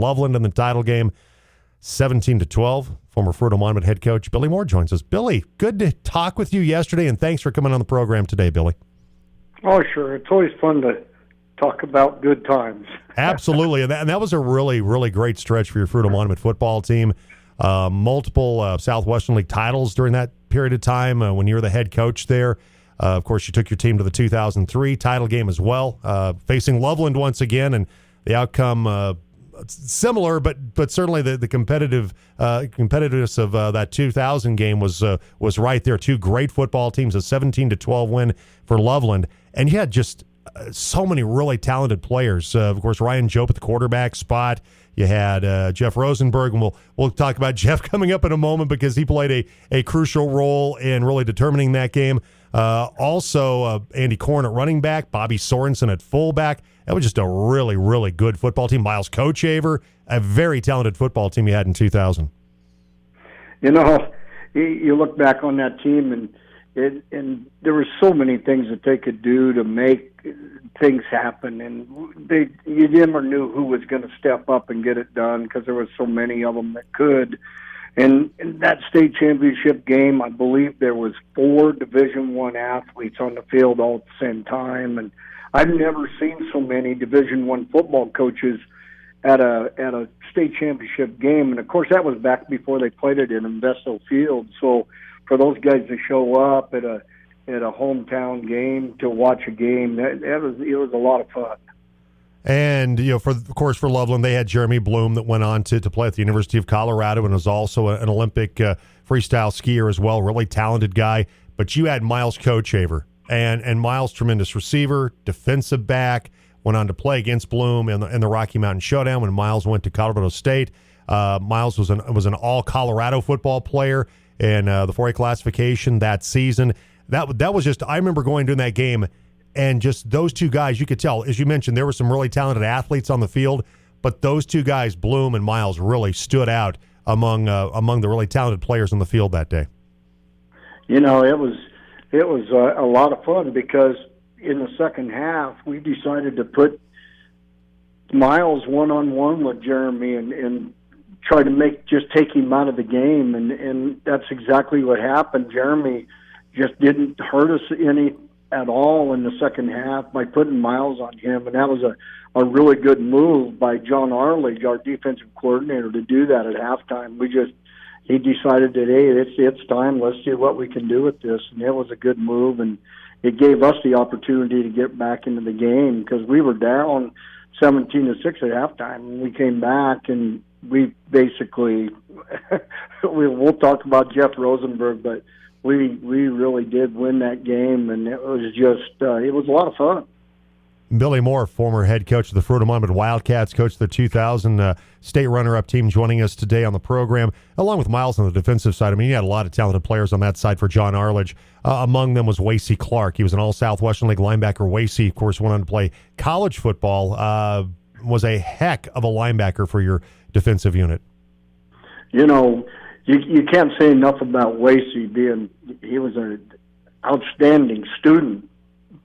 Loveland in the title game, 17-12. Former Fruita Monument head coach Billy Moore joins us. Billy, good to talk with you yesterday, and thanks for coming on the program today, Billy. Oh, sure. It's always fun to talk about good times. Absolutely, and that was a really, really great stretch for your Fruita Monument football team. Multiple Southwestern League titles during that period of time when you were the head coach there. Of course, you took your team to the 2003 title game as well, facing Loveland once again, and the outcome similar, but certainly the competitiveness of that 2000 game was right there. Two great football teams, a 17-12 win for Loveland, and you had just so many really talented players. Of course, Ryan Jobe at the quarterback spot. You had Jeff Rosenberg, and we'll talk about Jeff coming up in a moment because he played a crucial role in really determining that game. Also, Andy Korn at running back, Bobby Sorensen at fullback. That was just a really, really good football team. Miles Kochaver, a very talented football team you had in 2000. You know, you look back on that team, and there were so many things that they could do to make things happen, and you never knew who was going to step up and get it done because there were so many of them that could. And in that state championship game, I believe there was 4 Division I athletes on the field all at the same time, and I've never seen so many Division I football coaches at a state championship game. And of course, that was back before they played it in Investo Field. So for those guys to show up at a hometown game to watch a game, it was a lot of fun. And, for Loveland, they had Jeremy Bloom that went on to play at the University of Colorado and was also an Olympic freestyle skier as well, really talented guy. But you had Miles Kochaver, and Miles, tremendous receiver, defensive back, went on to play against Bloom in the Rocky Mountain Showdown when Miles went to Colorado State. Miles was an all-Colorado football player in the 4A classification that season. That was just, I remember going during that game, and just those two guys, you could tell, as you mentioned, there were some really talented athletes on the field, but those two guys, Bloom and Miles, really stood out among the really talented players on the field that day. You know, it was a lot of fun because in the second half, we decided to put Miles one-on-one with Jeremy and try to take him out of the game, and that's exactly what happened. Jeremy just didn't hurt us any at all in the second half by putting Miles on him, and that was a really good move by John Arledge, our defensive coordinator, to do that at halftime. He decided that, hey, it's time, let's see what we can do with this, and it was a good move, and it gave us the opportunity to get back into the game because we were down 17-6 at halftime, and we came back, and we basically we'll talk about Jeff Rosenberg, but we really did win that game, and it was a lot of fun. Billy Moore, former head coach of the Fruita Monument Wildcats, coach of the 2000 state runner-up team, joining us today on the program, along with Miles on the defensive side. I mean, he had a lot of talented players on that side for John Arledge. Among them was Wasey Clark. He was an all-Southwestern League linebacker. Wasey, of course, went on to play college football, was a heck of a linebacker for your defensive unit. You know, you can't say enough about Wasey he was an outstanding student,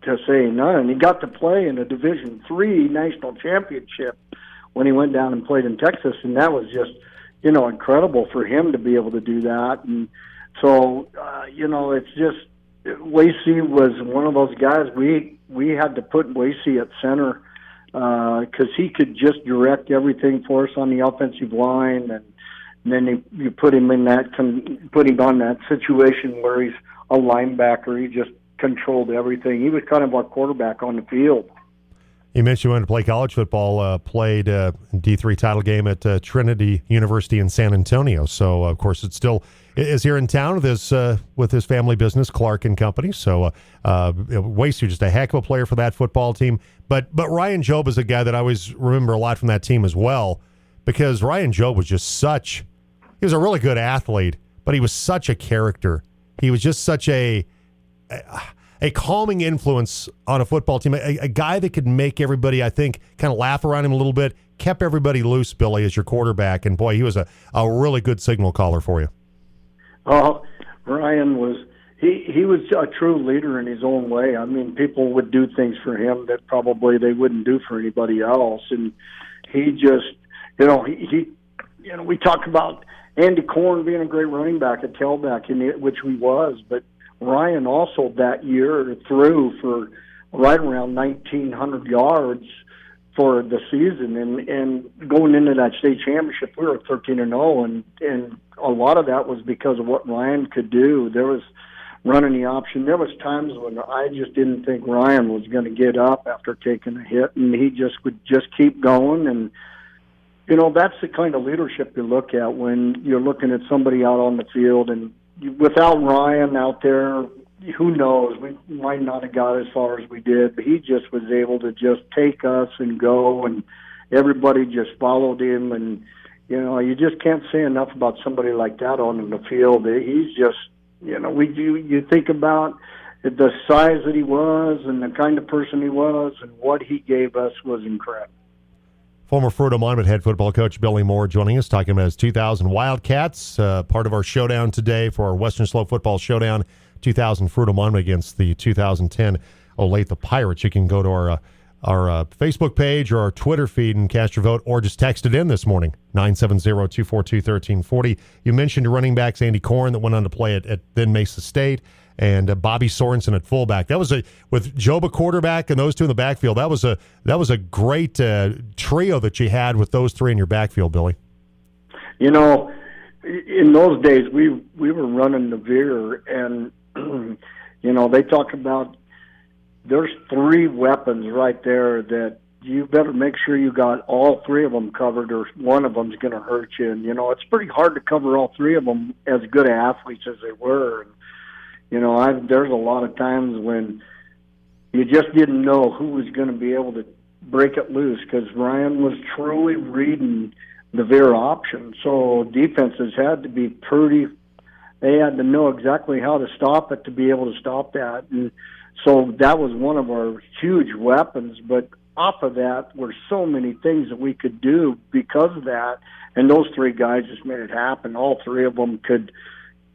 to say none. And he got to play in a Division III national championship when he went down and played in Texas, and that was just, incredible for him to be able to do that. And so, it's just, Wasey was one of those guys. We had to put Wasey at center because he could just direct everything for us on the offensive line, and then you put him on that situation where he's a linebacker. He just controlled everything. He was kind of our quarterback on the field. You mentioned you went to play college football, played D3 title game at Trinity University in San Antonio. So, of course, it still is here in town with his family business, Clark and Company. So, Wasey, just a heck of a player for that football team. But Ryan Jobe is a guy that I always remember a lot from that team as well, because Ryan Jobe was just he was a really good athlete, but he was such a character. He was just such a calming influence on a football team, a guy that could make everybody, I think, kind of laugh around him a little bit, kept everybody loose, Billy, as your quarterback, and boy, he was a really good signal caller for you. Oh, Ryan was he was a true leader in his own way. I mean, people would do things for him that probably they wouldn't do for anybody else, and he just, We talk about Andy Korn being a great running back at tailback, which he was, but Ryan also that year threw for right around 1,900 yards for the season, and going into that state championship, we were 13-0, and a lot of that was because of what Ryan could do. There was running the option. There was times when I just didn't think Ryan was going to get up after taking a hit, and he just would just keep going. And that's the kind of leadership you look at when you're looking at somebody out on the field. And without Ryan out there, who knows? We might not have got as far as we did, but he just was able to just take us and go, and everybody just followed him. And, you just can't say enough about somebody like that on the field. He's just, you think about the size that he was and the kind of person he was, and what he gave us was incredible. Former Fruita Monument head football coach Billy Moore joining us, talking about his 2000 Wildcats, part of our showdown today for our Western Slope Football Showdown, 2000 Fruita Monument against the 2010 Olathe Pirates. You can go to our Facebook page or our Twitter feed and cast your vote, or just text it in this morning, 970-242-1340. You mentioned your running backs, Andy Korn, that went on to play at then Mesa State, and Bobby Sorensen at fullback. That was with Joba quarterback and those two in the backfield. That was a great trio that you had with those three in your backfield, Billy. In those days we were running the veer, and they talk about there's three weapons right there that you better make sure you got all three of them covered, or one of them's going to hurt you. And it's pretty hard to cover all three of them as good athletes as they were. And, there's a lot of times when you just didn't know who was going to be able to break it loose, because Ryan was truly reading the veer option. So defenses had to be they had to know exactly how to stop it to be able to stop that. And so that was one of our huge weapons. But off of that were so many things that we could do because of that. And those three guys just made it happen. All three of them could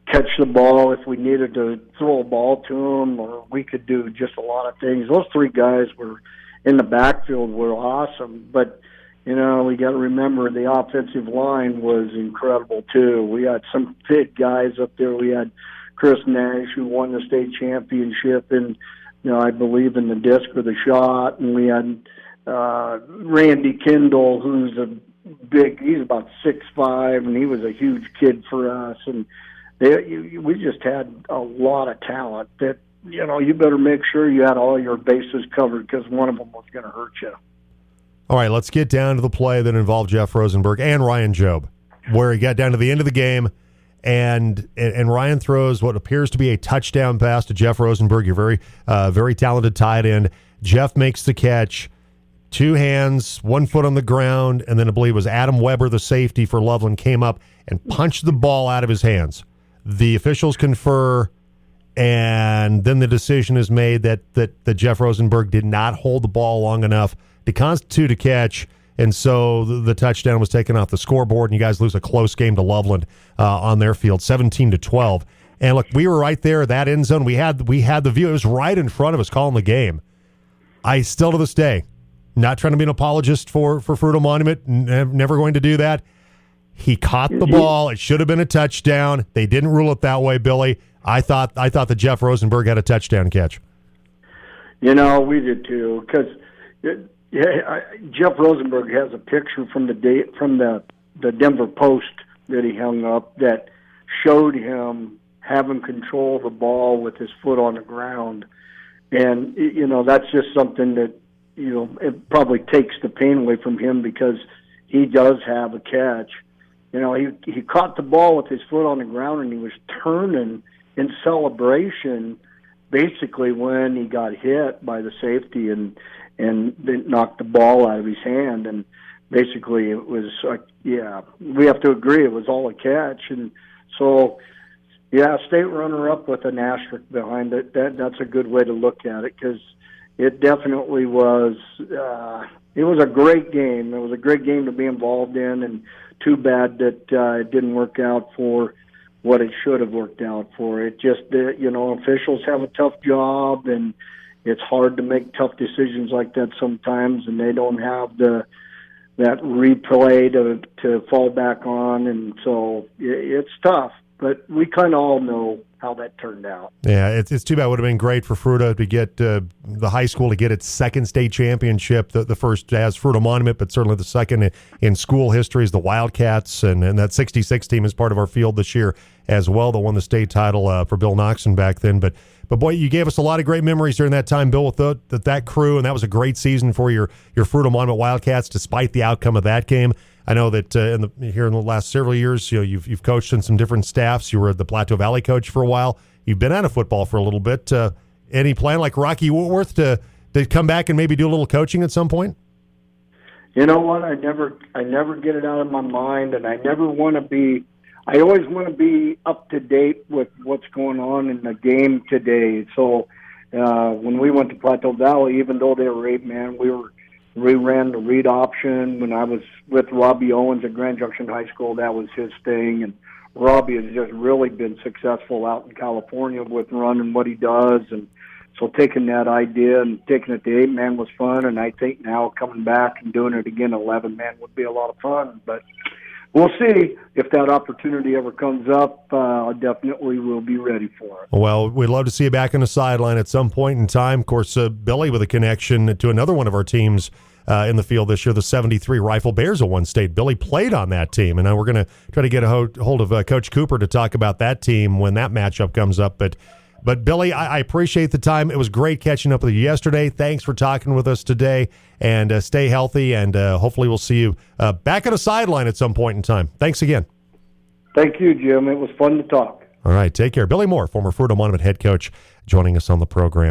catch the ball if we needed to throw a ball to them, or we could do just a lot of things. Those three guys were in the backfield were awesome. But, we got to remember the offensive line was incredible too. We had some big guys up there. We had Chris Nash, who won the state championship in, I believe in the disc or the shot. And we had Randy Kendall, who's he's about 6'5", and he was a huge kid for us. And we just had a lot of talent that, you better make sure you had all your bases covered, because one of them was going to hurt you. All right, let's get down to the play that involved Jeff Rosenberg and Ryan Jobe, where he got down to the end of the game, and Ryan throws what appears to be a touchdown pass to Jeff Rosenberg, your very talented tight end. Jeff makes the catch, two hands, 1 foot on the ground, and then I believe it was Adam Weber, the safety for Loveland, came up and punched the ball out of his hands. The officials confer, and then the decision is made that Jeff Rosenberg did not hold the ball long enough to constitute a catch, and so the touchdown was taken off the scoreboard, and you guys lose a close game to Loveland on their field, 17-12. And look, we were right there, that end zone. We had the view. It was right in front of us calling the game. I still to this day, not trying to be an apologist for Fruita Monument, never going to do that. He caught the ball. It should have been a touchdown. They didn't rule it that way, Billy. I thought that Jeff Rosenberg had a touchdown catch. We did too, because Jeff Rosenberg has a picture from the Denver Post that he hung up that showed him having control of the ball with his foot on the ground, and that's just something that it probably takes the pain away from him, because he does have a catch. He caught the ball with his foot on the ground, and he was turning in celebration basically when he got hit by the safety and then knocked the ball out of his hand. And basically it was we have to agree it was all a catch. And so state runner-up with an asterisk behind it, that's a good way to look at it, because it definitely was it was a great game. It was a great game to be involved in, and too bad that it didn't work out for what it should have worked out for. It just, officials have a tough job, and it's hard to make tough decisions like that sometimes, and they don't have the replay to fall back on, and so it's tough. But we kind of all know how that turned out. Yeah, it's too bad. It would have been great for Fruita to get the high school to get its second state championship, the first as Fruita Monument, but certainly the second in school history is the Wildcats, and that 66 team is part of our field this year as well that won the state title for Bill Noxon back then. But boy, you gave us a lot of great memories during that time, Bill, with that crew, and that was a great season for your Fruita Monument Wildcats, despite the outcome of that game. I know that here in the last several years, you've coached in some different staffs. You were the Plateau Valley coach for a while. You've been out of football for a little bit. Any plan, like Rocky Woodworth, to come back and maybe do a little coaching at some point? You know what? I never get it out of my mind, and I never want to be. I always want to be up to date with what's going on in the game today. So when we went to Plateau Valley, even though they were 8-man, we ran the read option. When I was with Robbie Owens at Grand Junction High School, that was his thing. And Robbie has just really been successful out in California with running what he does. And so taking that idea and taking it to 8-man was fun. And I think now coming back and doing it again 11-man would be a lot of fun. But we'll see if that opportunity ever comes up. I definitely will be ready for it. Well, we'd love to see you back on the sideline at some point in time. Of course, Billy with a connection to another one of our teams in the field this year, the 73 Rifle Bears of one state. Billy played on that team, and we're going to try to get a hold of Coach Cooper to talk about that team when that matchup comes up. But Billy, I appreciate the time. It was great catching up with you yesterday. Thanks for talking with us today, and stay healthy, and hopefully we'll see you back on a sideline at some point in time. Thanks again. Thank you, Jim. It was fun to talk. All right, take care. Billy Moore, former Fruita Monument head coach, joining us on the program.